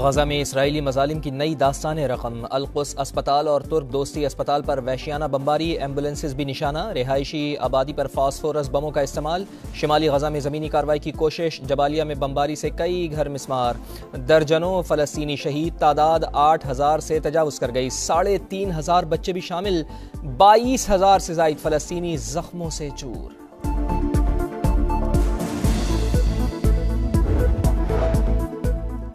गजा में इसराइली मजालिम की नई दास्तान रकम। अल-कुद्स अस्पताल और तुर्क दोस्ती अस्पताल पर वहशियाना बमबारी, एम्बुलेंसेज भी निशाना। रिहायशी आबादी पर फास्फोरस बमों का इस्तेमाल। शिमाली गजा में ज़मीनी कार्रवाई की कोशिश। जबालिया में बमबारी से कई घर मिस्मार। दर्जनों फ़लस्तीनी शहीद। तादाद 8,000 से तजावुज़ कर गई। 3,500 बच्चे भी शामिल। 22,000 से ज़ायद फ़लस्तीनी जख्मों से चूर।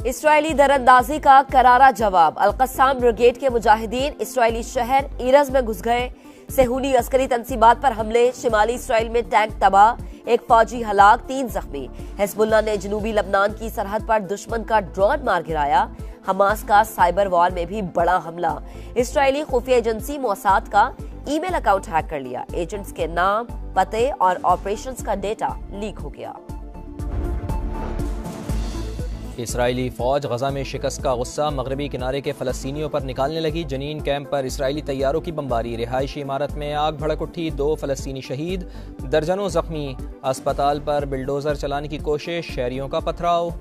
इसराइली दरअंदाजी का करारा जवाब। अल-कस्साम ब्रिगेड के मुजाहिदीन इसराइली शहर इरज में घुस गए। सेहूनी अस्करी तंसीबात पर हमले। शिमाली इसराइल में टैंक तबाह। एक फौजी हलाक, 3 जख्मी। हिजबुल्लाह ने जनूबी लबनान की सरहद पर दुश्मन का ड्रोन मार गिराया। हमास का साइबर वॉर में भी बड़ा हमला। इसराइली खुफिया एजेंसी मोसाद का ईमेल अकाउंट हैक कर लिया। एजेंट्स के नाम, पते और ऑपरेशंस का डेटा लीक हो गया। इसराइली फौज गजा में शिकस्त का गुस्सा। मगरबी किनारे के फ़लस्तीनियों पर निकालने लगी। जनीन कैंप पर इसराइली तैयारों की बमबारी। रिहायशी इमारत में आग भड़क उठी। 2 फ़लस्तीनी शहीद, दर्जनों जख्मी। अस्पताल पर बिल्डोजर चलाने की कोशिश। शहरियों का पथराव।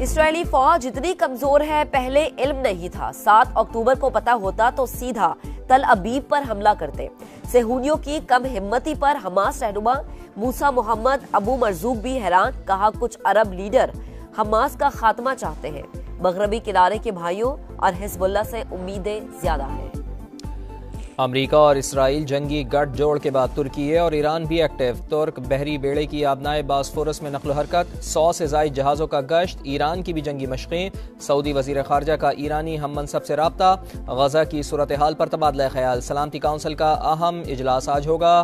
इसराइली फौज इतनी कमजोर है, पहले इल्म नहीं था। 7 अक्टूबर को पता होता तो सीधा तल अबीब पर हमला करते। सेहूनियों की कम हिम्मती पर हमास रहनुमा मूसा मोहम्मद अबू मरजूक भी हैरान। कहा, कुछ अरब लीडर हमास का खात्मा चाहते हैं। मगरबी किनारे के भाइयों और हिजबुल्लाह से उम्मीदें ज्यादा हैं। अमरीका और इसराइल जंगी गठजोड़ के बाद तुर्की और ईरान भी एक्टिव। तुर्क बहरी बेड़े की आबनाए बास्फोरस में नकलो हरकत। 100 से जायद जहाज़ों का गश्त। ईरान की भी जंगी मशक़ें। सऊदी वज़ीर ख़ारजा का ईरानी हम मनसब से रब्ता। गजा की सूरत हाल पर तबादला ख्याल। सलामती काउंसिल का अहम इजलास आज होगा।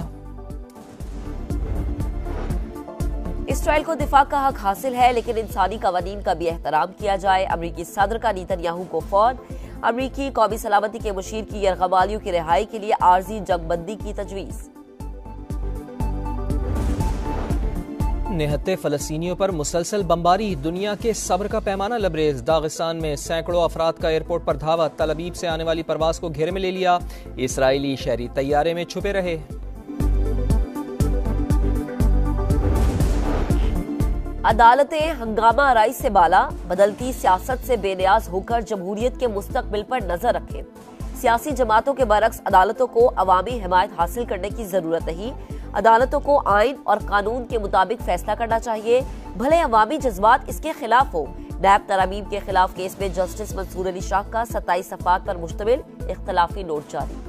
इसराइल को दिफा का हक हासिल है, लेकिन इंसानी कवानीन का भी एहतराम किया जाए। अमरीकी सदर का नेतन्याहू को फ़ौन। अमरीकी कौमी सलामती के मुशीर की यरगमालियों की रिहाई के लिए आर्जी जंगबंदी की तजवीज़। निहत्ते फ़लस्तीनियों पर मुसलसल बमबारी। दुनिया के सब्र का पैमाना लबरेज। दागिस्तान में सैकड़ों अफराद का एयरपोर्ट पर धावा। तल अबीब से आने वाली परवाज को घेरे में ले लिया। इसराइली शहरी तैयारे में छुपे रहे। अदालतें हंगामा आराई से बाला। बदलती सियासत से बेनियाज होकर जमहूरियत के मुस्तकबिल पर नजर रखें। सियासी जमातों के बरक्स अदालतों को अवामी हिमायत हासिल करने की जरूरत नहीं। अदालतों को आइन और कानून के मुताबिक फैसला करना चाहिए, भले अवामी जज्बात इसके खिलाफ हो। नैब तरमीम के खिलाफ केस में जस्टिस मंसूर अली शाह का 27 सफ़ात पर मुश्तमिल इख्तलाफी नोट जारी।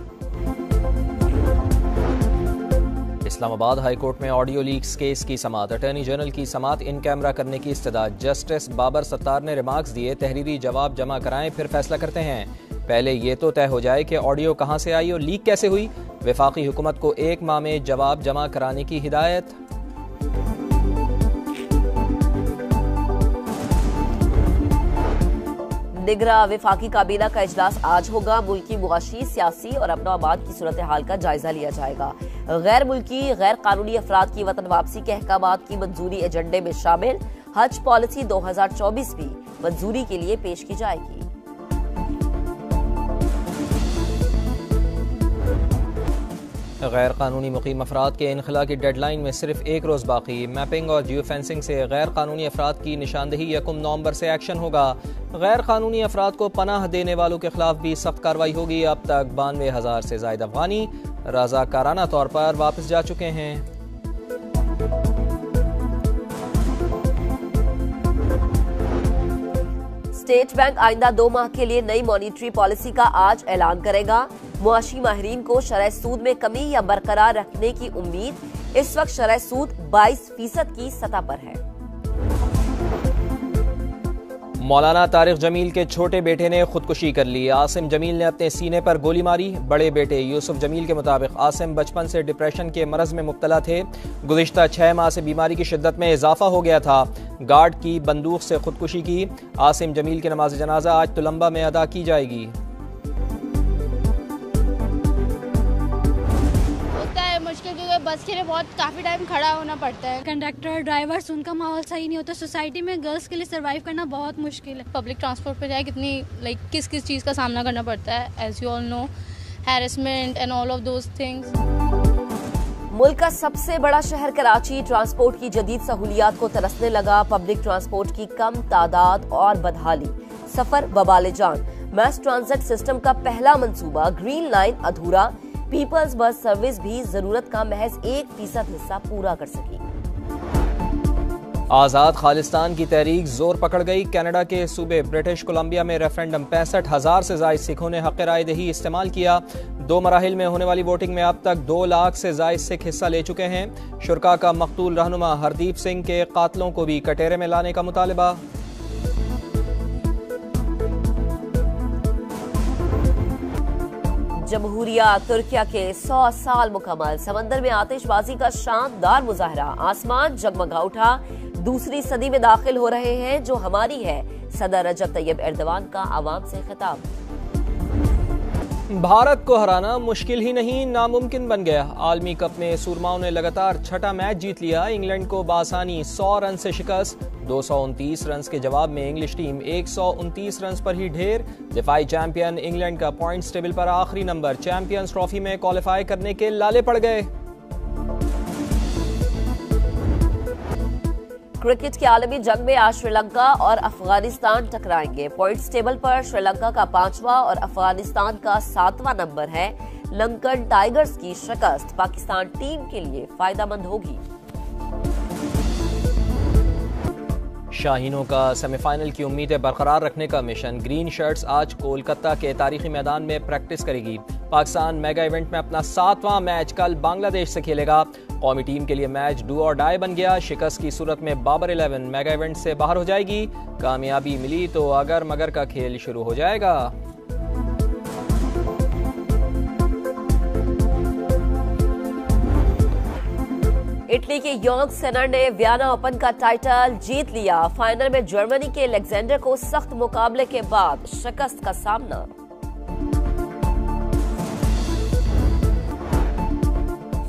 इस्लामाबाद हाई कोर्ट में ऑडियो लीक्स केस की समाअत। अटॉर्नी जनरल की समाअत इन कैमरा करने की इस्तदा। जस्टिस बाबर सत्तार ने रिमार्क्स दिए, तहरीरी जवाब जमा कराएं फिर फैसला करते हैं। पहले ये तो तय हो जाए कि ऑडियो कहां से आई और लीक कैसे हुई। वफाकी हुकूमत को 1 माह में जवाब जमा कराने की हिदायत। निगरां वफाकी काबीना का इजलास आज होगा। मुल्की मुआशी, सियासी और अमन आबाद की सूरत हाल का जायजा लिया जाएगा। गैर मुल्की गैर कानूनी अफराद की वतन वापसी के अहकामात की मंजूरी एजेंडे में शामिल। हज पॉलिसी 2024 भी मंजूरी के लिए पेश की जाएगी। गैर कानूनी मुकीम अफराद के इनखला की डेडलाइन में सिर्फ 1 रोज़ बाकी। मैपिंग और जियो फेंसिंग से गैर कानूनी अफराद की निशानदही 1 नवंबर से एक्शन होगा। गैर कानूनी अफराद को पनाह देने वालों के खिलाफ भी सख्त कार्रवाई होगी। अब तक 92,000 से ज्यादा अफगानी रज़ाकाराना तौर पर वापस जा चुके हैं। स्टेट बैंक आइंदा 2 माह के लिए नई मॉनिटरी पॉलिसी का आज ऐलान करेगा। मुआशी माहिरीन को शरह सूद में कमी या बरकरार रखने की उम्मीद। इस वक्त शरह सूद 22% की सतह पर है। मौलाना तारिक जमील के छोटे बेटे ने खुदकुशी कर ली। आसिम जमील ने अपने सीने पर गोली मारी। बड़े बेटे यूसुफ जमील के मुताबिक आसिम बचपन से डिप्रेशन के मरज में मुब्तला थे। गुज़िश्ता 6 माह से बीमारी की शिद्दत में इजाफा हो गया था। गार्ड की बंदूक से खुदकुशी की। आसिम जमील की नमाज जनाजा आज तुलंबा में अदा की जाएगी। मुश्किल क्योंकि बस के लिए बहुत काफ़ी टाइम खड़ा होना पड़ता है। कंडक्टर ड्राइवर्स उनका माहौल सही नहीं होता। सोसाइटी में गर्ल्स के लिए सर्वाइव करना बहुत मुश्किल है। पब्लिक ट्रांसपोर्ट पे जाए कितनी किस किस चीज़ का सामना करना पड़ता है। As you all know, harassment and all of those things. मुल्क का सबसे बड़ा शहर कराची ट्रांसपोर्ट की जदीद सहूलियात को तरसने लगा। पब्लिक ट्रांसपोर्ट की कम तादाद और बदहाली, सफर बबाले जान। मैस ट्रांजिट सिस्टम का पहला मंसूबा ग्रीन लाइन अधूरा। पीपल्स बस सर्विस भी जरूरत का महज 1% हिस्सा पूरा कर सकी। आज़ाद खालिस्तान की तहरीक जोर पकड़ गई। कनाडा के सूबे ब्रिटिश कोलंबिया में रेफरेंडम 65,000 से ज़ायद सिखों ने हक़ राय दही इस्तेमाल किया। 2 मराहिल में होने वाली वोटिंग में अब तक 2 लाख से ज़ायद सिख हिस्सा ले चुके हैं। शुरका का मकतूल रहनुमा हरदीप सिंह के कातलों को भी कटहरे में लाने का मुतालबा। जमहूरिया तुर्किया के 100 साल मुकम्मल। समंदर में आतिशबाजी का शानदार मुजाहरा, आसमान जगमगा उठा। दूसरी सदी में दाखिल हो रहे हैं जो हमारी है। सदर रजब तैयब एर्दवान का आवाम से खिताब। भारत को हराना मुश्किल ही नहीं नामुमकिन बन गया। आलमी कप में सुरमाओं ने लगातार 6ठा मैच जीत लिया। इंग्लैंड को बासानी 100 रन से शिकस्त। 229 रन के जवाब में इंग्लिश टीम 129 रन पर ही ढेर। दिफाई चैंपियन इंग्लैंड का पॉइंट्स टेबल पर आखिरी नंबर। चैंपियंस ट्रॉफी में क्वालिफाई करने के लाले पड़ गए। क्रिकेट के आलमी जंग में आज श्रीलंका और अफगानिस्तान टकराएंगे। पॉइंट्स टेबल पर श्रीलंका का 5वां और अफगानिस्तान का 7वां नंबर है। लंकन टाइगर्स की शिकस्त पाकिस्तान टीम के लिए फायदेमंद होगी। शाहीनों का सेमीफाइनल की उम्मीदें बरकरार रखने का मिशन। ग्रीन शर्ट्स आज कोलकाता के तारीखी मैदान में प्रैक्टिस करेगी। पाकिस्तान मेगा इवेंट में अपना 7वां मैच कल बांग्लादेश से खेलेगा। कौमी टीम के लिए मैच डू और डाई बन गया। शिकस्त की सूरत में बाबर 11 मेगा इवेंट से बाहर हो जाएगी। कामयाबी मिली तो अगर मगर का खेल शुरू हो जाएगा। इटली के योंग सिनर ने वियना ओपन का टाइटल जीत लिया। फाइनल में जर्मनी के अलेक्जेंडर को सख्त मुकाबले के बाद शिकस्त का सामना।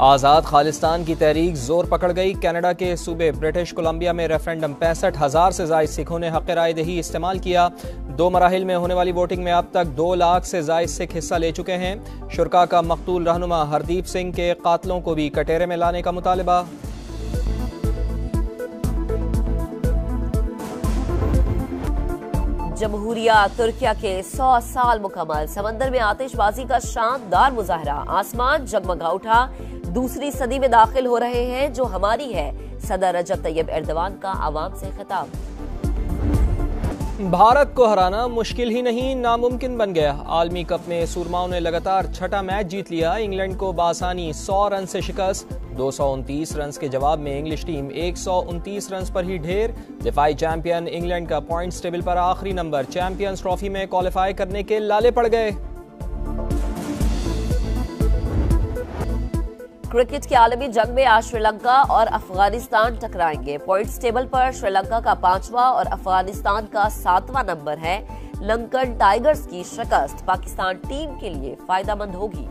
आज़ाद खालिस्तान की तहरीक जोर पकड़ गई। कनाडा के सूबे ब्रिटिश कोलंबिया में रेफरेंडम 65,000 से ज़ायद सिखों ने हक़ राय दही इस्तेमाल किया। 2 मराहिल में होने वाली वोटिंग में अब तक 2 लाख से ज़ायद सिख हिस्सा ले चुके हैं। शुरका का मकतूल रहनुमा हरदीप सिंह के कातलों को भी कटहरे में लाने का मुतालबा। जमहूरिया तुर्किया के 100 साल मुकम्मल। समंदर में आतिशबाजी का शानदार मुजाहरा, आसमान जगमगा उठा। दूसरी सदी में दाखिल हो रहे हैं जो हमारी है। सदर रजब तैयब एर्दवान का आवाम से खिताब। भारत को हराना मुश्किल ही नहीं नामुमकिन बन गया। आलमी कप में सुरमाओं ने लगातार 6ठा मैच जीत लिया। इंग्लैंड को बासानी 100 रन से शिकस्त। 229 रन के जवाब में इंग्लिश टीम 129 रन पर ही ढेर। दिफाई चैंपियन इंग्लैंड का पॉइंट्स टेबल पर आखिरी नंबर। चैंपियंस ट्रॉफी में क्वालिफाई करने के लाले पड़ गए। क्रिकेट के आलमी जंग में आज श्रीलंका और अफगानिस्तान टकराएंगे। पॉइंट्स टेबल पर श्रीलंका का 5वां और अफगानिस्तान का 7वां नंबर है। लंकन टाइगर्स की शिकस्त पाकिस्तान टीम के लिए फायदेमंद होगी।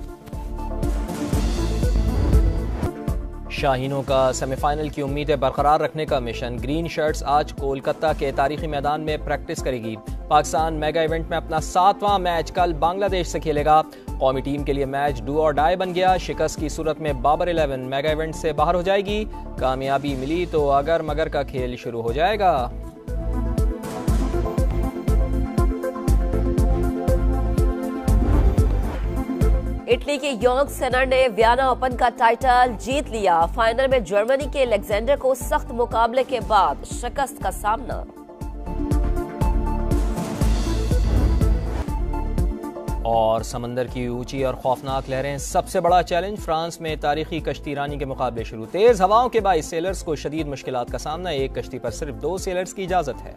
शाहीनों का सेमीफाइनल की उम्मीदें बरकरार रखने का मिशन। ग्रीन शर्ट्स आज कोलकाता के तारीखी मैदान में प्रैक्टिस करेगी। पाकिस्तान मेगा इवेंट में अपना 7वां मैच कल बांग्लादेश से खेलेगा। कौमी टीम के लिए मैच डू और डाई बन गया। शिकस्त की सूरत में बाबर 11 मेगा इवेंट से बाहर हो जाएगी। कामयाबी मिली तो अगर मगर का खेल शुरू हो जाएगा। इटली के योंग सिनर ने वियना ओपन का टाइटल जीत लिया। फाइनल में जर्मनी के अलेक्जेंडर को सख्त मुकाबले के बाद शिकस्त का सामना। और समंदर की ऊंची और खौफनाक लहरें सबसे बड़ा चैलेंज। फ्रांस में तारीखी कश्ती रानी के मुकाबले शुरू। तेज हवाओं के बाइस सेलर्स को शदीद मुश्किलात का सामना। एक कश्ती पर सिर्फ 2 सेलर्स की इजाजत है।